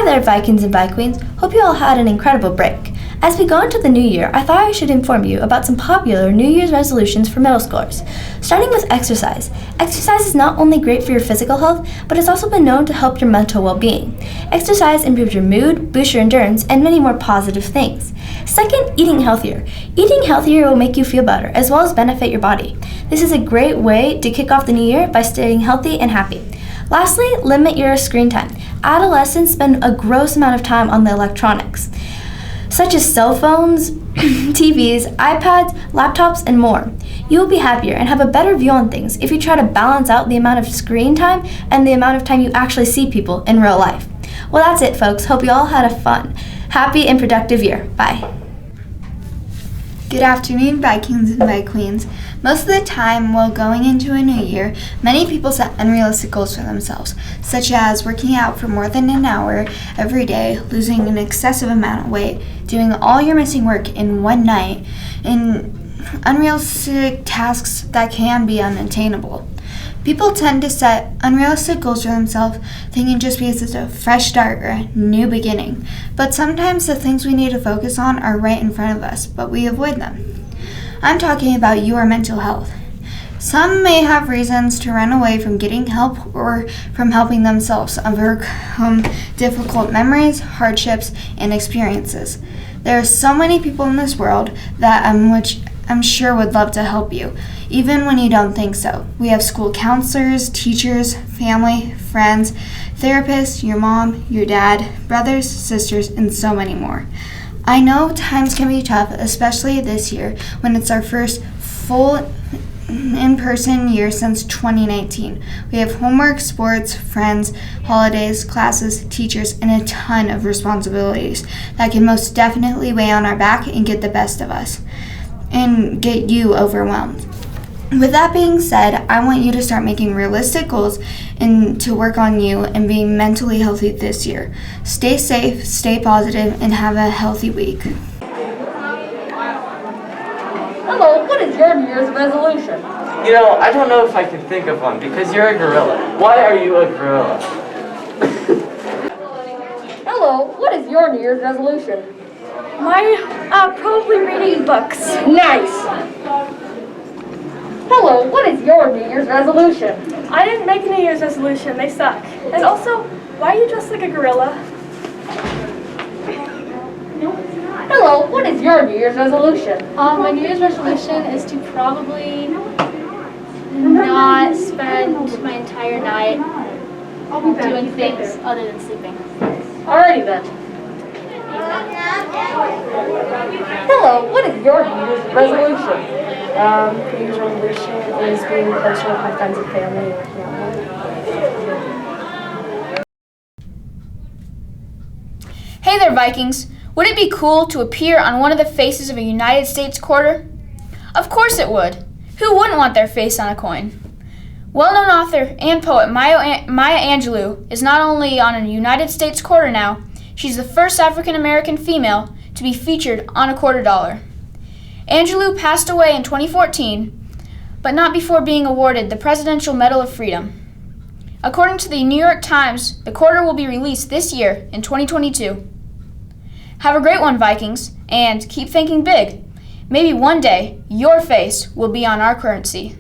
there, Vikings and Queens. Hope you all had an incredible break. As we go into the new year, I thought I should inform you about some popular New Year's resolutions for middle schoolers. Starting with exercise. Exercise is not only great for your physical health, but it's also been known to help your mental well-being. Exercise improves your mood, boosts your endurance, and many more positive things. Second, eating healthier. Eating healthier will make you feel better, as well as benefit your body. This is a great way to kick off the new year by staying healthy and happy. Lastly, limit your screen time. Adolescents spend a gross amount of time on the electronics, such as cell phones, TVs, iPads, laptops, and more. You will be happier and have a better view on things if you try to balance out the amount of screen time and the amount of time you actually see people in real life. Well, that's it, folks. Hope you all had a fun, happy, and productive year. Bye. Good afternoon, Vikings and Queens. Most of the time while going into a new year, many people set unrealistic goals for themselves, such as working out for more than an hour every day, losing an excessive amount of weight, doing all your missing work in one night, and unrealistic tasks that can be unattainable. People tend to set unrealistic goals for themselves, thinking just because it's a fresh start or a new beginning. But sometimes the things we need to focus on are right in front of us, but we avoid them. I'm talking about your mental health. Some may have reasons to run away from getting help or from helping themselves overcome difficult memories, hardships, and experiences. There are so many people in this world that which I'm sure would love to help you, even when you don't think so. We have school counselors, teachers, family, friends, therapists, your mom, your dad, brothers, sisters, and so many more. I know times can be tough, especially this year when it's our first full in-person year since 2019. We have homework, sports, friends, holidays, classes, teachers, and a ton of responsibilities that can most definitely weigh on our back and get the best of us and get you overwhelmed. With that being said, I want you to start making realistic goals and to work on you and being mentally healthy this year. Stay safe, stay positive, and have a healthy week. Hello, what is your New Year's resolution? You know, I don't know if I can think of one because you're a gorilla. Why are you a gorilla? Hello, what is your New Year's resolution? Probably reading books. Nice! Hello, what is your New Year's resolution? I didn't make a New Year's resolution. They suck. And also, why are you dressed like a gorilla? Hello, what is your New Year's resolution? My New Year's resolution is to probably not spend my entire night doing things other than sleeping. Alrighty then. Hello, what is your New Year's resolution? New Year's resolution is being closer with my friends and family and working out more. Hey there, Vikings! Would it be cool to appear on one of the faces of a United States quarter? Of course it would. Who wouldn't want their face on a coin? Well-known author and poet Maya Angelou is not only on a United States quarter now, she's the first African-American female to be featured on a quarter dollar. Angelou passed away in 2014, but not before being awarded the Presidential Medal of Freedom. According to the New York Times, the quarter will be released this year in 2022. Have a great one, Vikings, and keep thinking big. Maybe one day, your face will be on our currency.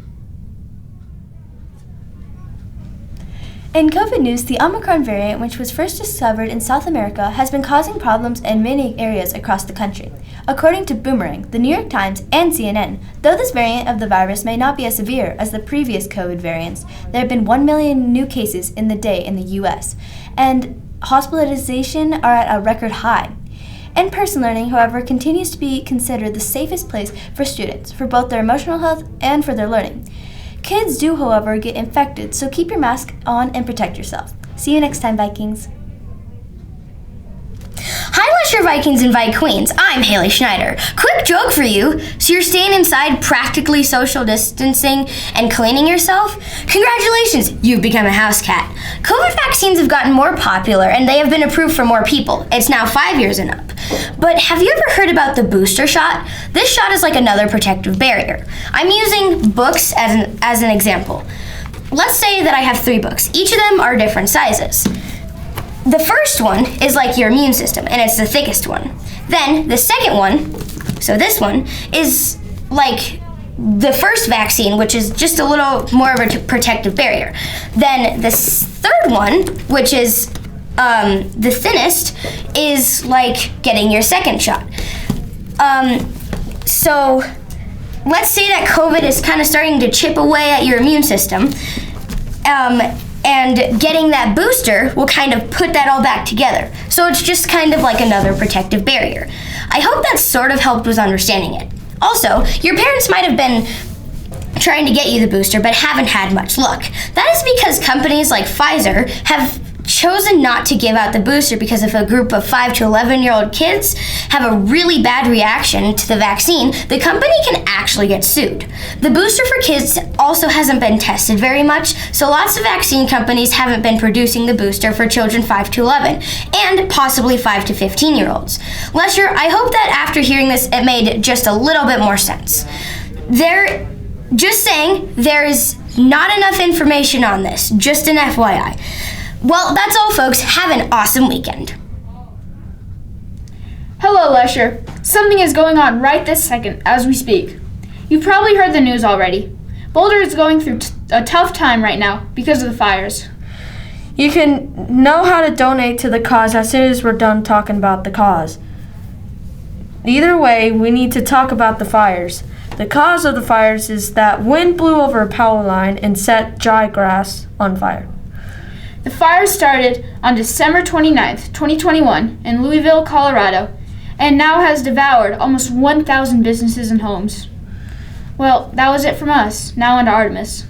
In COVID news, the Omicron variant, which was first discovered in South America, has been causing problems in many areas across the country. According to Boomerang, the New York Times, and CNN, though this variant of the virus may not be as severe as the previous COVID variants, there have been 1 million new cases in the day in the U.S., and hospitalization are at a record high. In-person learning, however, continues to be considered the safest place for students, for both their emotional health and for their learning. Kids do, however, get infected, so keep your mask on and protect yourself. See you next time, Vikings. Hi, LESHER Vikings and Queens. I'm Haley Schneider. Quick joke for you. So you're staying inside, practically social distancing and cleaning yourself? Congratulations, you've become a house cat. COVID vaccines have gotten more popular and they have been approved for more people. It's now 5 years and up. But have you ever heard about the booster shot? This shot is like another protective barrier. I'm using books as an example. Let's say that I have 3 books. Each of them are different sizes. the first one is like your immune system, and it's the thickest one. Then the second one, so this one, is like the first vaccine, which is just a little more of a protective barrier. Then the third one, which is the thinnest, is like getting your second shot. So let's say that COVID is kind of starting to chip away at your immune system, and getting that booster will kind of put that all back together. So it's just kind of like another protective barrier. I hope that sort of helped with understanding it. Also, your parents might have been trying to get you the booster but haven't had much luck. That is because companies like Pfizer have chosen not to give out the booster because if a group of 5 to 11-year-old kids have a really bad reaction to the vaccine, the company can actually get sued. The booster for kids also hasn't been tested very much, so lots of vaccine companies haven't been producing the booster for children 5 to 11 and possibly 5 to 15-year-olds. Lesher, I hope that after hearing this, it made just a little bit more sense. Just saying, there is not enough information on this, just an FYI. Well, that's all, folks. Have an awesome weekend. Hello, Lesher. Something is going on right this second as we speak. You've probably heard the news already. Boulder is going through a tough time right now because of the fires. You can know how to donate to the cause as soon as we're done talking about the cause. Either way, we need to talk about the fires. The cause of the fires is that wind blew over a power line and set dry grass on fire. The fire started on December 29th, 2021 in Louisville, Colorado, and now has devoured almost 1,000 businesses and homes. Well, that was it from us. Now on to Artemis.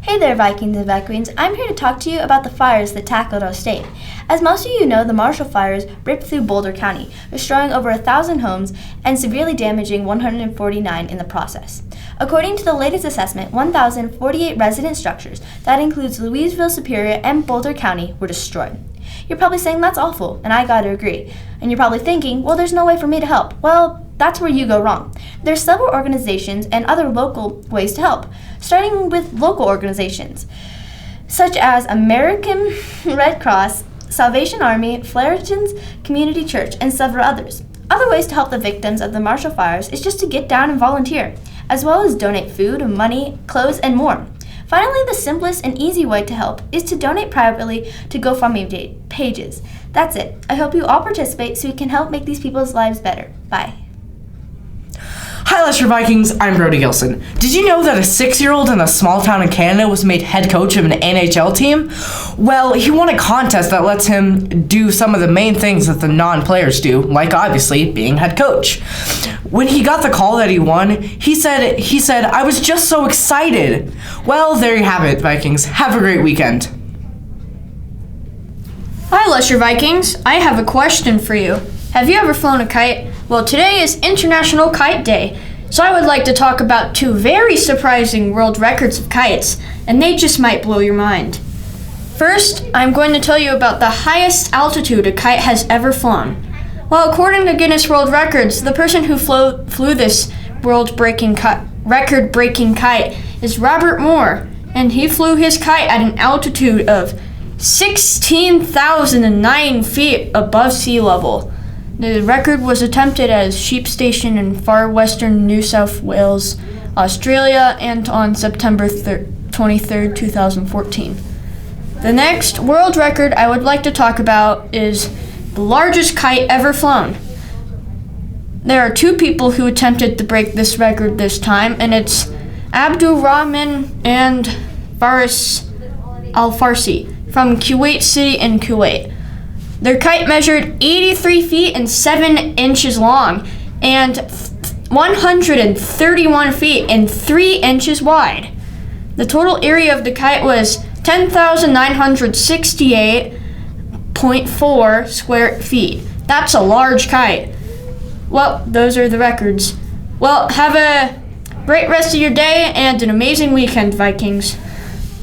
Hey there, Vikings and Vikings. I'm here to talk to you about the fires that tackled our state. As most of you know, the Marshall fires ripped through Boulder County, destroying over 1,000 homes and severely damaging 149 in the process. According to the latest assessment, 1,048 resident structures, that includes Louisville, Superior, and Boulder County, were destroyed. You're probably saying that's awful, and I gotta agree. And you're probably thinking, well, there's no way for me to help. Well, that's where you go wrong. There's several organizations and other local ways to help, starting with local organizations, such as American Red Cross, Salvation Army, Fullerton's Community Church, and several others. Other ways to help the victims of the Marshall fires is just to get down and volunteer, as well as donate food, money, clothes, and more. Finally, the simplest and easy way to help is to donate privately to GoFundMe pages. That's it. I hope you all participate so we can help make these people's lives better. Bye. Hi, LESHER Vikings. I'm Brody Gilson. Did you know that a 6-year-old in a small town in Canada was made head coach of an NHL team? Well, he won a contest that lets him do some of the main things that the non-players do, like obviously being head coach. When he got the call that he won, he said, I was just so excited. Well, there you have it, Vikings. Have a great weekend. Hi, Lesher Vikings. I have a question for you. Have you ever flown a kite? Well, today is International Kite Day, so I would like to talk about 2 very surprising world records of kites, and they just might blow your mind. First, I'm going to tell you about the highest altitude a kite has ever flown. Well, according to Guinness World Records, the person who flew this record-breaking kite is Robert Moore, and he flew his kite at an altitude of 16,009 feet above sea level. The record was attempted at Sheep Station in far western New South Wales, Australia, and on September 23, 2014. The next world record I would like to talk about is the largest kite ever flown. There are 2 people who attempted to break this record this time, and it's Abdul Rahman and Faris Al-Farsi from Kuwait City in Kuwait. Their kite measured 83 feet and 7 inches long and 131 feet and 3 inches wide. The total area of the kite was 10,968.4 square feet. That's a large kite. Well, those are the records. Well, have a great rest of your day and an amazing weekend, Vikings.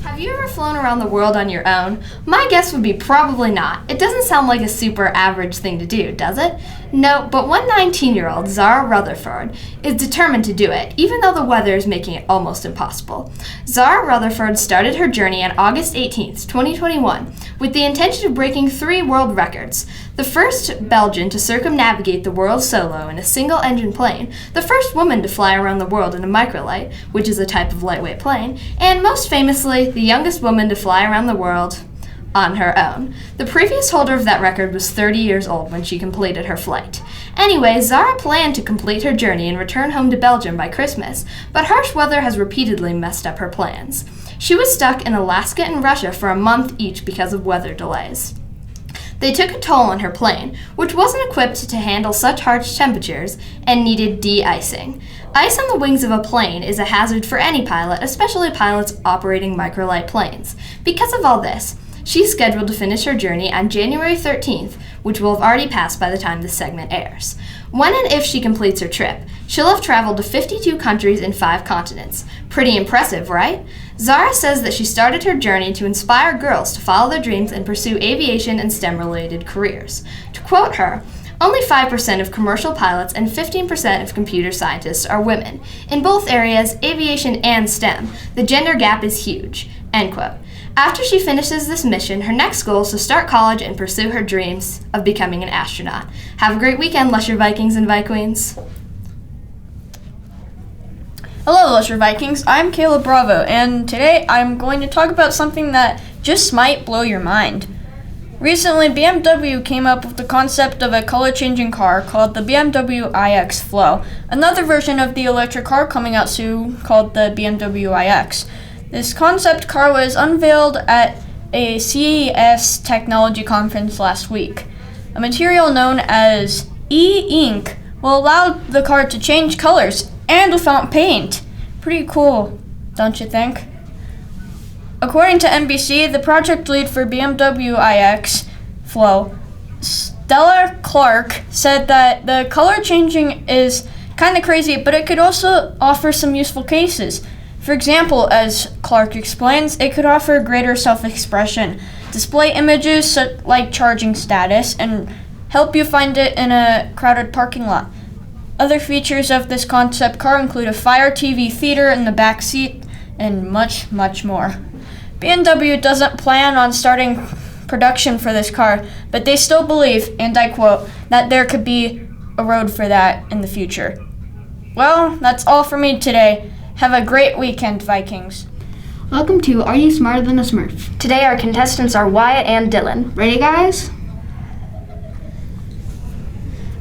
Have you ever flown around the world on your own? My guess would be probably not. It doesn't sound like a super average thing to do, does it? No, but one 19-year-old, Zara Rutherford, is determined to do it, even though the weather is making it almost impossible. Zara Rutherford started her journey on August 18th, 2021, with the intention of breaking 3 world records. The first Belgian to circumnavigate the world solo in a single-engine plane, the first woman to fly around the world in a microlight, which is a type of lightweight plane, and most famously, the youngest woman to fly around the world on her own. The previous holder of that record was 30 years old when she completed her flight. Anyway, Zara planned to complete her journey and return home to Belgium by Christmas, but harsh weather has repeatedly messed up her plans. She was stuck in Alaska and Russia for a month each because of weather delays. They took a toll on her plane, which wasn't equipped to handle such harsh temperatures and needed de-icing. Ice on the wings of a plane is a hazard for any pilot, especially pilots operating microlight planes. Because of all this, she's scheduled to finish her journey on January 13th, which will have already passed by the time this segment airs. When and if she completes her trip, she'll have traveled to 52 countries and 5 continents. Pretty impressive, right? Zara says that she started her journey to inspire girls to follow their dreams and pursue aviation and STEM-related careers. To quote her, "Only 5% of commercial pilots and 15% of computer scientists are women. In both areas, aviation and STEM, the gender gap is huge." End quote. After she finishes this mission, her next goal is to start college and pursue her dreams of becoming an astronaut. Have a great weekend, Lesher Vikings and Vikings. Hello, Lesher Vikings. I'm KLIB Bravo, and today I'm going to talk about something that just might blow your mind. Recently, BMW came up with the concept of a color-changing car called the BMW iX Flow, another version of the electric car coming out soon called the BMW iX. This concept car was unveiled at a CES technology conference last week. A material known as e-ink will allow the car to change colors and without paint. Pretty cool, don't you think? According to NBC, the project lead for BMW iX Flow, Stella Clark, said that the color changing is kind of crazy, but it could also offer some useful cases. For example, as Clark explains, it could offer greater self-expression, display images like charging status, and help you find it in a crowded parking lot. Other features of this concept car include a Fire TV theater in the back seat, and much, much more. BMW doesn't plan on starting production for this car, but they still believe, and I quote, that there could be a road for that in the future. Well, that's all for me today. Have a great weekend, Vikings. Welcome to Are You Smarter Than a Smurf? Today our contestants are Wyatt and Dylan. Ready, guys?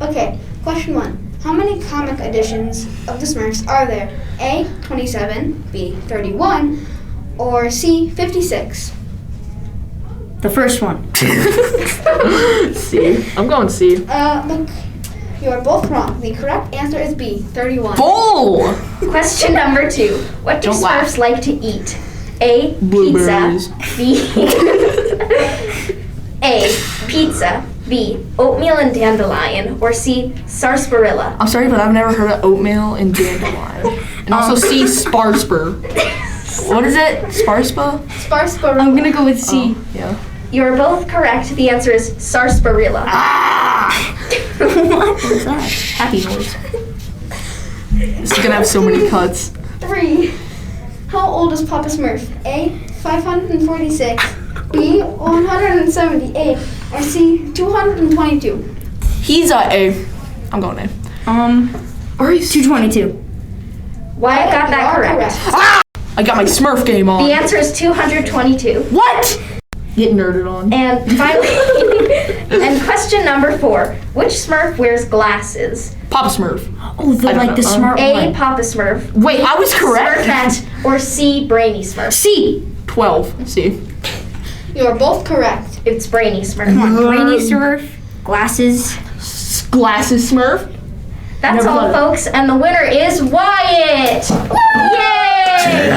Okay, question 1. How many comic editions of the Smurfs are there? A, 27, B, 31, or C, 56? The first one. C. I'm going C. Look, you are both wrong. The correct answer is B, 31. Bull! Question number 2. What do Don't laugh. Smurfs like to eat? A, Blueberries. pizza. B, A, pizza. B, oatmeal and dandelion. Or C, sarsaparilla. I'm sorry, but I've never heard of oatmeal and dandelion. And also C, sparspur. What is it? Sparspa? Sarsaparilla. I'm gonna go with C. Yeah. You're both correct. The answer is sarsaparilla. What was that? Happy noise. This is gonna have so many cuts. 3. How old is Papa Smurf? A, 546, B, 178, or C, 222? He's A. I'm going A. Or he's 222. Wyatt got You that are correct. I got my Smurf game on. The answer is 222. What? Get nerded on. And finally, and question number 4. Which Smurf wears glasses? Papa Smurf. Oh, they're I don't like the know. smart A, one. Papa Smurf. Wait, I was correct. Smurfette, or C, Brainy Smurf. C. 12. C. You are both correct. It's Brainy Smurf. Come on, Brainy Smurf. Glasses. Glasses Smurf. That's all, folks, and the winner is Wyatt! Yay!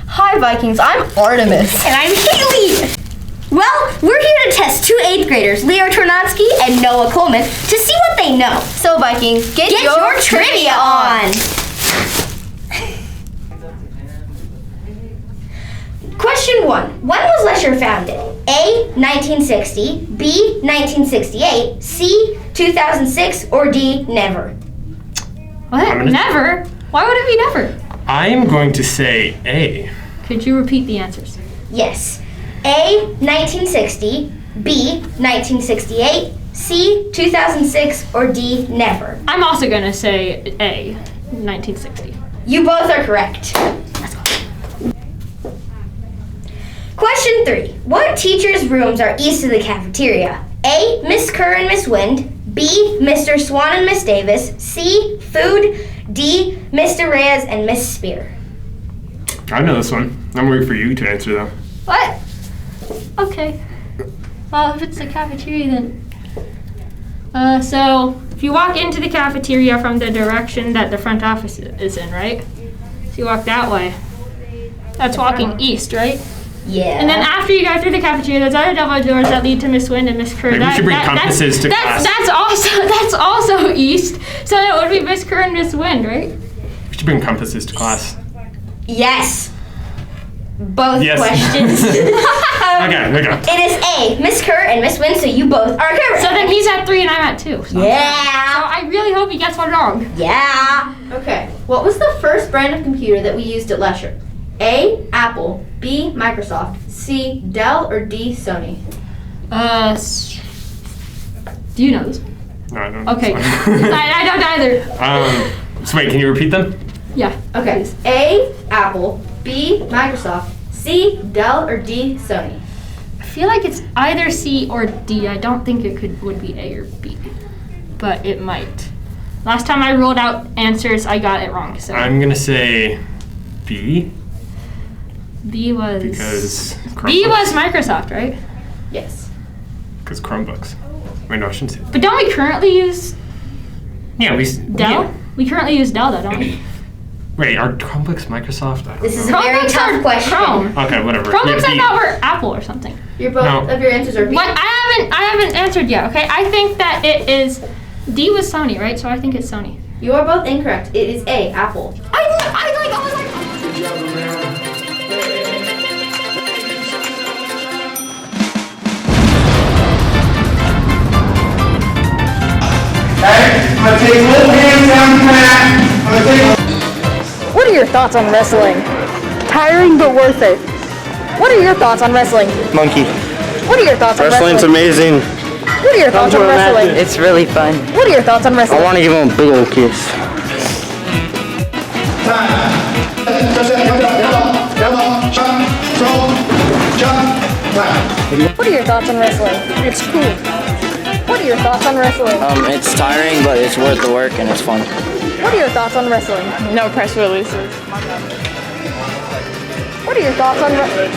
Hi Vikings, I'm Artemis. And I'm Haley. Well, we're here to test 2 8th graders, Leo Tornatsky and Noah Coleman, to see what they know. So Vikings, get your trivia on. Question Question 1. When was LESHER founded? A. 1960, B. 1968, C. 2006, or D. Never? What? Never? Why would it be never? I'm going to say A. Could you repeat the answers? Yes. A. 1960, B. 1968, C. 2006, or D. Never? I'm also going to say A. 1960. You both are correct. Question 3. What teachers' rooms are east of the cafeteria? A. Miss Kerr and Miss Wind, B. Mr. Swan and Miss Davis, C. Food, D. Mr. Reyes and Miss Spear. I know this one. I'm waiting for you to answer though. What? Okay. Well, if it's the cafeteria, then. So, if you walk into the cafeteria from the direction that the front office is in, right? So you walk that way. That's walking east, right? Yeah. And then after you go through the cafeteria, there's other double doors that lead to Miss Wind and Miss Kerr. Maybe we should bring compasses to class. That's also east. So it would be Miss Kerr and Miss Wind, right? We should bring compasses to class. Yes. Both Yes. questions. Okay. It is A. Miss Kerr and Miss Wind, so you both are correct. So then he's at 3 and I'm at 2. So Yeah. So I really hope he gets one wrong. Yeah. Okay. What was the first brand of computer that we used at LESHER? A. Apple, B. Microsoft, C. Dell, or D. Sony? Do you know this? No, I don't. Okay. I don't either. So wait, can you repeat them? Yeah. Okay. A. Apple, B. Microsoft, C. Dell, or D. Sony? I feel like it's either C or D. I don't think it would be A or B, but it might. Last time I rolled out answers, I got it wrong. So I'm gonna say B. B was Because B Chromebooks. was Microsoft, right? Yes. Because Chromebooks. Wait, no, I shouldn't say. But don't we currently use Yeah, we. Dell? Yeah. We currently use Dell, though, don't we? Wait, are Chromebooks Microsoft? I don't This is a know. very Chromebooks tough are question. Chrome. Okay, whatever. Chromebooks Yeah, I B. thought were Apple or something. Your both No. of your answers are B. What? I haven't answered yet. Okay, I think that it is D was Sony, right? So I think it's Sony. You are both incorrect. It is A. Apple. I was like. What are your thoughts on wrestling? Tiring but worth it. What are your thoughts on wrestling? Monkey. What are your thoughts on Wrestling's wrestling? amazing. What are your thoughts on wrestling? It's really fun. What are your thoughts on I wrestling? want to give him a big old kiss. What are your thoughts on wrestling? It's cool. What are your thoughts on wrestling? It's tiring, but it's worth the work and it's fun. What are your thoughts on wrestling? No press releases. What are your thoughts on wrestling?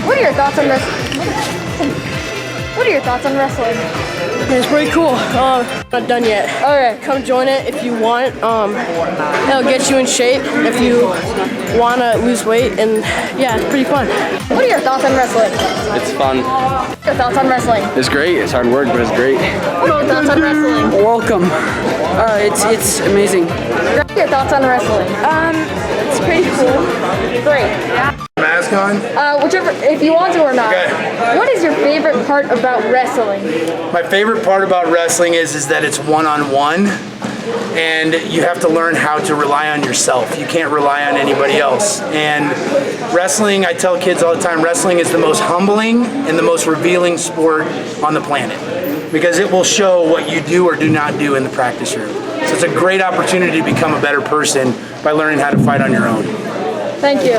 What are your thoughts on wrestling? What are your thoughts on wrestling? It's pretty cool. Not done yet. Alright, come join it if you want. It'll get you in shape if you want to lose weight, and yeah, it's pretty fun. What are your thoughts on wrestling? It's fun. What are your thoughts on wrestling? It's great. It's hard work, but it's great. What are your thoughts on wrestling? Welcome. It's amazing. What are your thoughts on wrestling? It's pretty cool. Great. Mask on? Whichever, if you want to or not. Okay. What is your favorite part about wrestling? My favorite part about wrestling is that it's one-on-one, and you have to learn how to rely on yourself. You can't rely on anybody else. And wrestling, I tell kids all the time, wrestling is the most humbling and the most revealing sport on the planet, because it will show what you do or do not do in the practice room. So it's a great opportunity to become a better person by learning how to fight on your own. Thank you.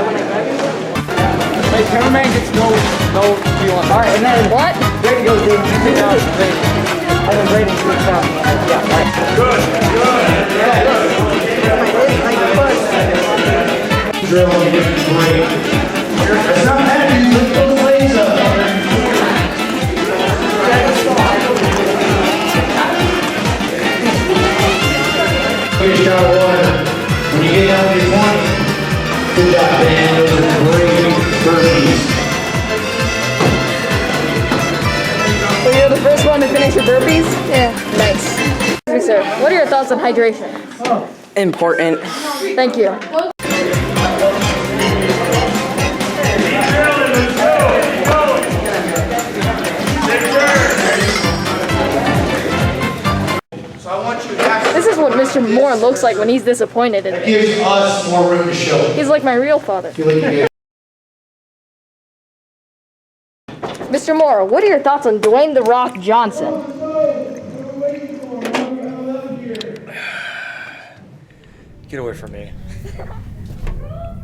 Hey, cameraman gets no deal on. Alright, and then what? There you go, dude. Sit down. And then Brayden sits down. Yeah, right. Good. Drill and get great. It's not heavy, lift those legs up. Good shot one. When you get down to your 20, good job, man. Those are great burpees. So you're the first one to finish your burpees? Yeah. Nice. Excuse me, sir. What are your thoughts on hydration? Important. Thank you. what Mr. Moore looks like when he's disappointed in me. Gives us more room to show it. He's like my real father. Mr. Moore, what are your thoughts on Dwayne "The Rock" Johnson? Get away from me.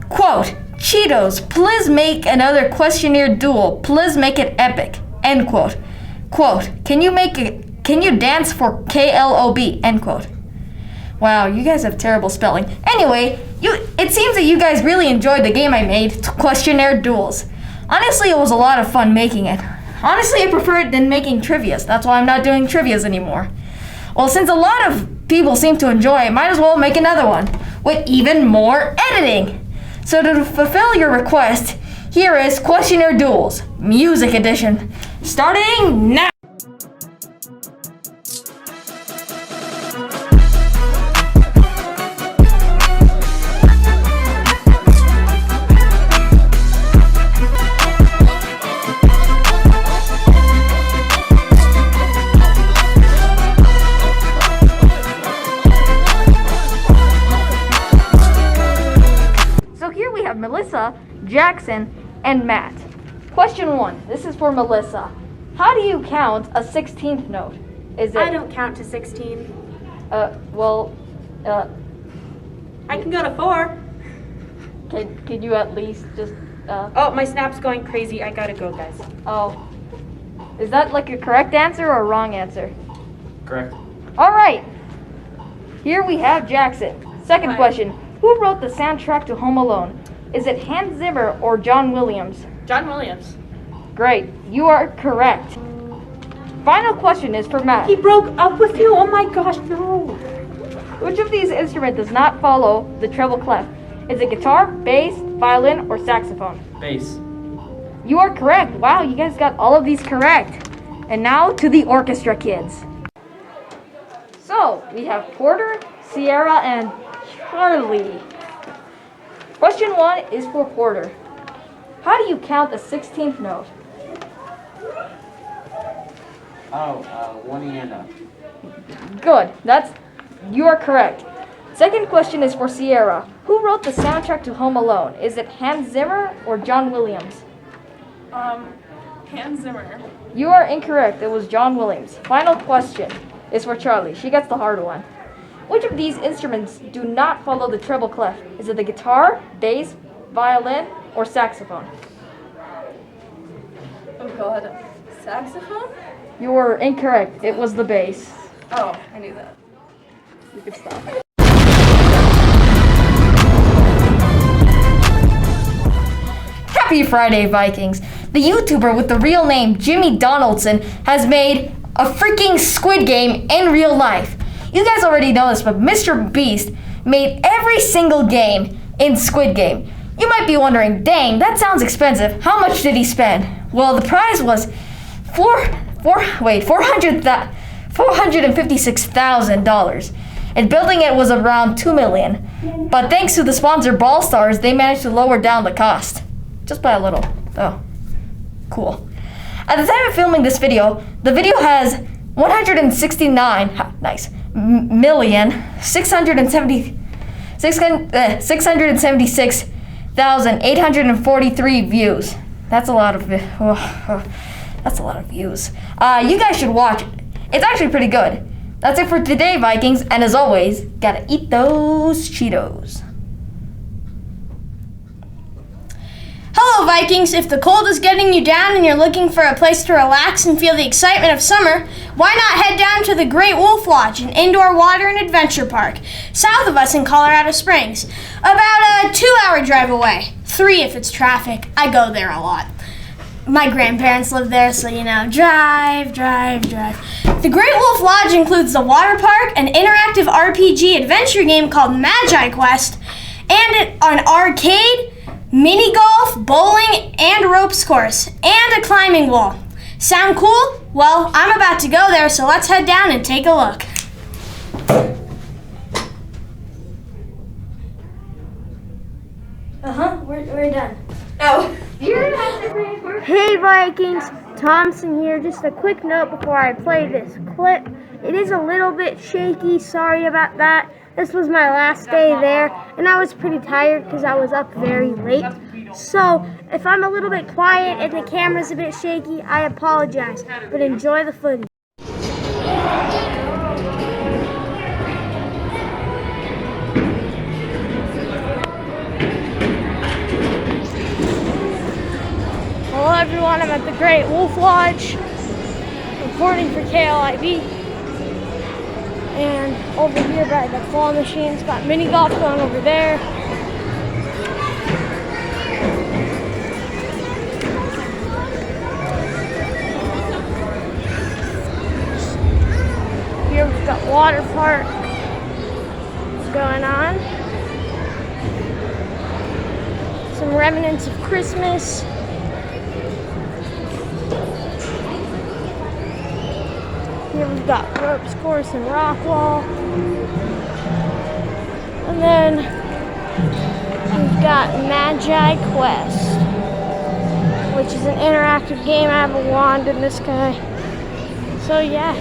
Quote, Cheetos, please make another questionnaire duel. Please make it epic. End quote. Quote, can you dance for KLOB? End quote. Wow, you guys have terrible spelling. Anyway, it seems that you guys really enjoyed the game I made, questionnaire duels. Honestly, it was a lot of fun making it. Honestly, I prefer it than making trivias. That's why I'm not doing trivias anymore. Well, since a lot of people seem to enjoy it, might as well make another one with even more editing. So to fulfill your request, here is Questionnaire Duels, Music Edition, starting now. Melissa, Jackson, and Matt. Question 1. This is for Melissa. How do you count a 16th note? Is it? I don't count to 16. I can go to 4. Can you at least just? Oh, my snap's going crazy. I gotta go, guys. Oh. Is that like a correct answer or a wrong answer? Correct. All right. Here we have Jackson. Second question. Who wrote the soundtrack to Home Alone? Is it Hans Zimmer or John Williams? John Williams. Great. You are correct. Final question is for Matt. He broke up with you? Oh my gosh, no. Which of these instruments does not follow the treble clef? Is it guitar, bass, violin, or saxophone? Bass. You are correct. Wow, you guys got all of these correct. And now to the orchestra kids. So, we have Porter, Sierra, and Charlie. Question 1 is for Porter. How do you count the 16th note? One and up. Good. You are correct. Second question is for Sierra. Who wrote the soundtrack to Home Alone? Is it Hans Zimmer or John Williams? Hans Zimmer. You are incorrect. It was John Williams. Final question is for Charlie. She gets the hard one. Which of these instruments do not follow the treble clef? Is it the guitar, bass, violin, or saxophone? Oh god. Saxophone? You were incorrect. It was the bass. Oh, I knew that. You could stop. Happy Friday, Vikings! The YouTuber with the real name Jimmy Donaldson has made a freaking Squid Game in real life. You guys already know this, but Mr. Beast made every single game in Squid Game. You might be wondering, dang, that sounds expensive. How much did he spend? Well, the prize was $456,000. And building it was around $2 million. But thanks to the sponsor Ball Stars, they managed to lower down the cost. Just by a little. Oh, cool. At the time of filming this video, the video has 676,843 views. That's a lot of views. You guys should watch it. It's actually pretty good. That's it for today, Vikings, and as always, gotta eat those Cheetos. Hello, Vikings. If the cold is getting you down and you're looking for a place to relax and feel the excitement of summer, why not head down to the Great Wolf Lodge, an indoor water and adventure park, south of us in Colorado Springs. About a 2-hour drive away. 3 if it's traffic. I go there a lot. My grandparents live there, so drive. The Great Wolf Lodge includes the water park, an interactive RPG adventure game called Magi Quest, and an arcade, mini golf, bowling, and ropes course, and a climbing wall. Sound cool? Well, I'm about to go there, so let's head down and take a look. We're done. Oh. Hey Vikings, Thompson here. Just a quick note before I play this clip. It is a little bit shaky, sorry about that. This was my last day there, and I was pretty tired because I was up very late. So, if I'm a little bit quiet and the camera's a bit shaky, I apologize, but enjoy the footage. Hello everyone, I'm at the Great Wolf Lodge, reporting for KLIB. And over here by the claw machines, got mini golf going over there. Here we've got water park going on. Some remnants of Christmas. Here we've got ropes course and rock wall. And then we've got Magi Quest, which is an interactive game. I have a wand in this guy. So yeah,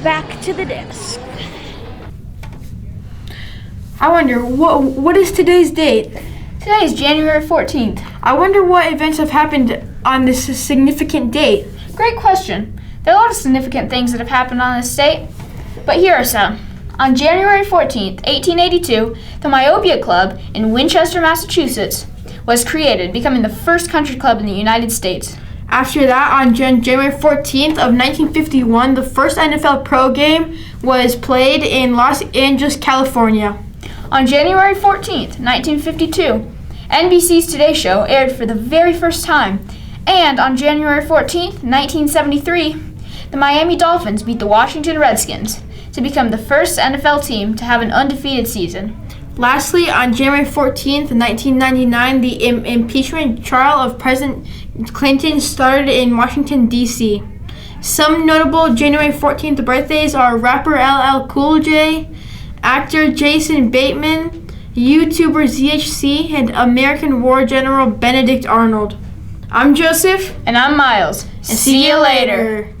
back to the desk. I wonder, what is today's date? Today is January 14th. I wonder what events have happened on this significant date. Great question. There are a lot of significant things that have happened on this date, but here are some. On January 14th, 1882, the Myopia Club in Winchester, Massachusetts was created, becoming the first country club in the United States. After that, on January 14th of 1951, the first NFL pro game was played in Los Angeles, California. On January 14th, 1952, NBC's Today Show aired for the very first time. And on January 14th, 1973, the Miami Dolphins beat the Washington Redskins to become the first NFL team to have an undefeated season. Lastly, on January 14th, 1999, the impeachment trial of President Clinton started in Washington, D.C. Some notable January 14th birthdays are rapper LL Cool J, actor Jason Bateman, YouTuber ZHC, and American War General Benedict Arnold. I'm Joseph. And I'm Miles. And see you later.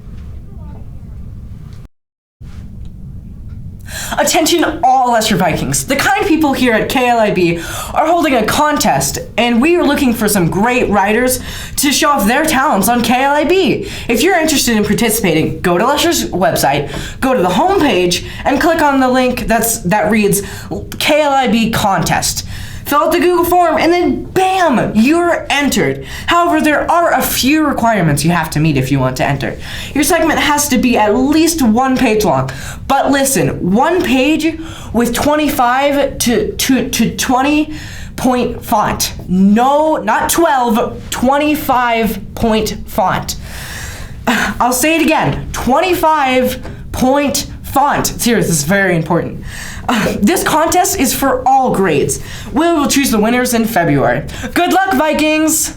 Attention all Lesher Vikings. The kind people here at KLIB are holding a contest, and we are looking for some great riders to show off their talents on KLIB. If you're interested in participating, go to Lesher's website, go to the homepage, and click on the link that reads KLIB Contest. Fill out the Google form, and then bam, you're entered. However, there are a few requirements you have to meet if you want to enter. Your segment has to be at least 1 page long. But listen, 1 page with 25 to 20 point font. No, not 12, 25 point font. I'll say it again, 25 point font. Seriously, this is very important. This contest is for all grades. We will choose the winners in February. Good luck, Vikings!